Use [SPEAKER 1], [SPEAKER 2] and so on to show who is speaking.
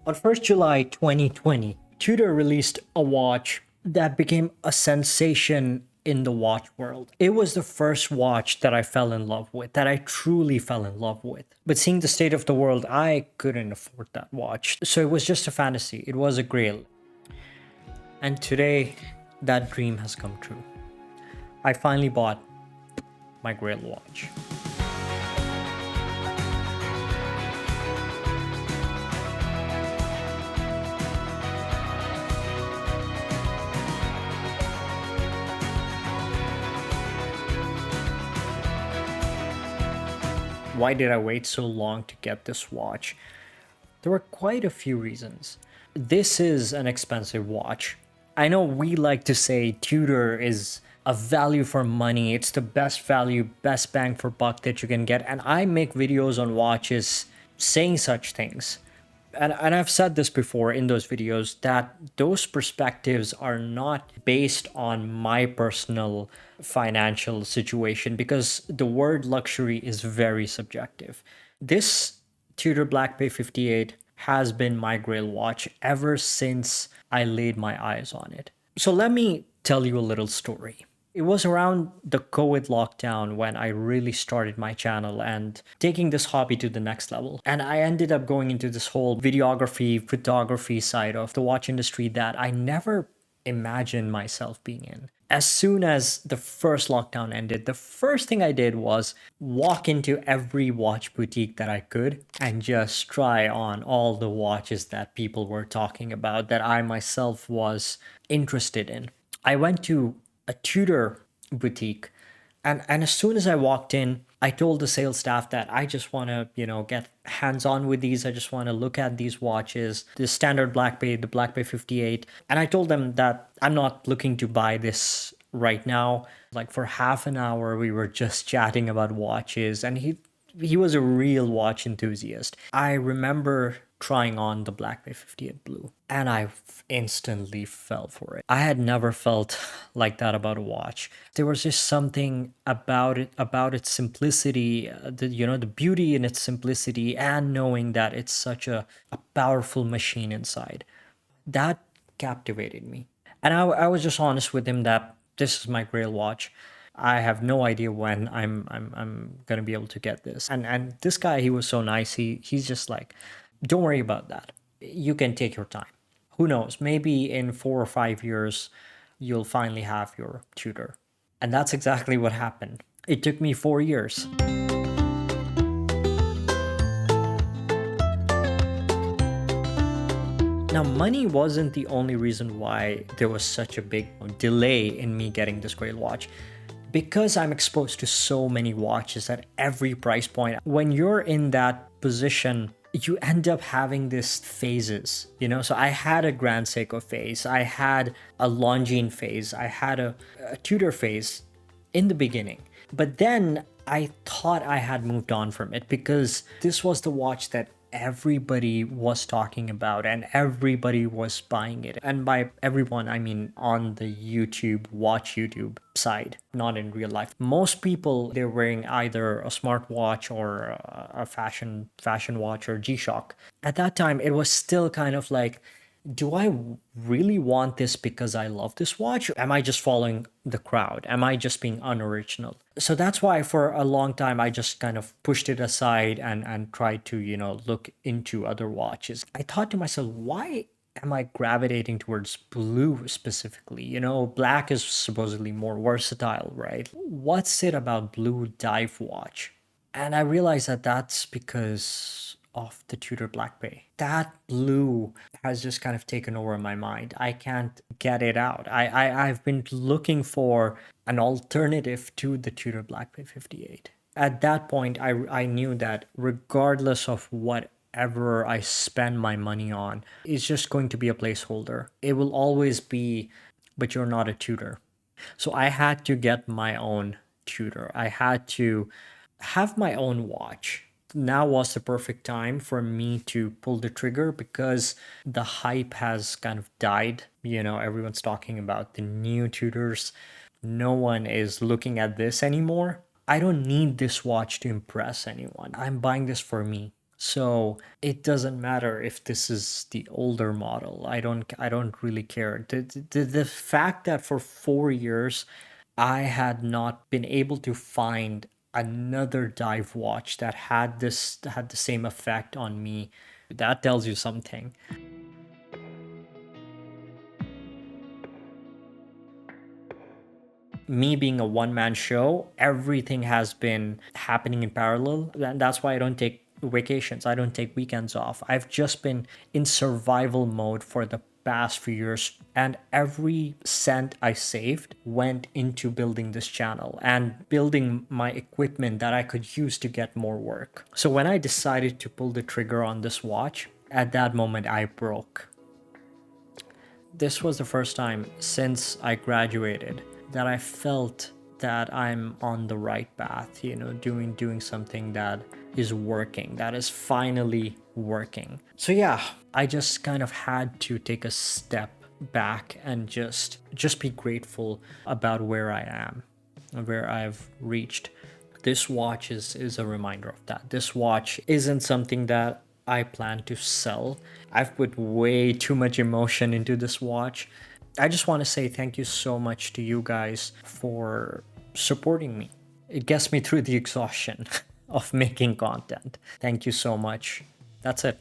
[SPEAKER 1] On 1st July 2020, Tudor released a watch that became a sensation in the watch world. It was the first watch that I fell in love with, that I truly fell in love with. But seeing the state of the world, I couldn't afford that watch. So it was just a fantasy. It was a Grail. And today, that dream has come true. I finally bought my Grail watch. Why did I wait so long to get this watch? There were quite a few reasons. This is an expensive watch. I know we like to say Tudor is a value for money. It's the best value, best bang for buck that you can get. And I make videos on watches saying such things. And I've said this before in those videos that those perspectives are not based on my personal financial situation because the word luxury is very subjective. This Tudor Black Bay 58 has been my Grail watch ever since I laid my eyes on it. So let me tell you a little story. It was around the COVID lockdown when I really started my channel and taking this hobby to the next level. And I ended up going into this whole videography, photography side of the watch industry that I never imagined myself being in. As soon as the first lockdown ended, the first thing I did was walk into every watch boutique that I could and just try on all the watches that people were talking about that I myself was interested in. I went to a Tudor boutique. And as soon as I walked in, I told the sales staff that I just want to, get hands-on with these. I just want to look at these watches, the standard Black Bay, the Black Bay 58. And I told them that I'm not looking to buy this right now. Like for half an hour, we were just chatting about watches. And he was a real watch enthusiast. I remember trying on the Black Bay 58 Blue and I instantly fell for it. I had never felt like that about a watch. There was just something about it, about its simplicity, the beauty in its simplicity and knowing that it's such a powerful machine inside. That captivated me. And I was just honest with him that this is my Grail watch. I have no idea when I'm gonna be able to get this. And this guy, he was so nice. He's just like, don't worry about that. You can take your time. Who knows? Maybe in 4 or 5 years, you'll finally have your Tudor. And that's exactly what happened. It took me 4 years. Now, money wasn't the only reason why there was such a big delay in me getting this Grail watch. Because I'm exposed to so many watches at every price point, when you're in that position, you end up having these phases, So I had a Grand Seiko phase, I had a Longines phase, I had a Tudor phase in the beginning. But then I thought I had moved on from it because this was the watch that everybody was talking about and everybody was buying it. And by everyone, I mean on the watch YouTube side, not in real life. Most people, they're wearing either a smartwatch or a fashion watch or G-Shock. At that time, it was still kind of like, do I really want this because I love this watch? Am I just following the crowd? Am I just being unoriginal? So that's why for a long time, I just kind of pushed it aside and tried to, look into other watches. I thought to myself, why am I gravitating towards blue specifically? Black is supposedly more versatile, right? What's it about blue dive watch? And I realized that that's because of the Tudor Black Bay. That blue has just kind of taken over my mind. I can't get it out. I've been looking for an alternative to the Tudor Black Bay 58. At that point, I knew that regardless of whatever I spend my money on, it's just going to be a placeholder. It will always be, but you're not a Tudor. So I had to get my own Tudor. I had to have my own watch. Now was the perfect time for me to pull the trigger because the hype has kind of died. Everyone's talking about the new Tudors. No one is looking at this anymore. I don't need this watch to impress anyone. I'm buying this for me. So it doesn't matter if this is the older model. I don't really care. The fact that for 4 years I had not been able to find another dive watch that had the same effect on me, that tells you something. Me being a one-man show, everything has been happening in parallel, and that's why I don't take vacations, I don't take weekends off. I've just been in survival mode for the past few years, and every cent I saved went into building this channel and building my equipment that I could use to get more work. So when I decided to pull the trigger on this watch, at that moment I broke. This was the first time since I graduated that I felt that I'm on the right path, doing something that is working, that is finally working. So yeah, I just kind of had to take a step back and just be grateful about where I am and where I've reached. This watch is a reminder of that. This watch isn't something that I plan to sell. I've put way too much emotion into this watch. I just want to say thank you so much to you guys for supporting me. It gets me through the exhaustion of making content. Thank you so much. That's it.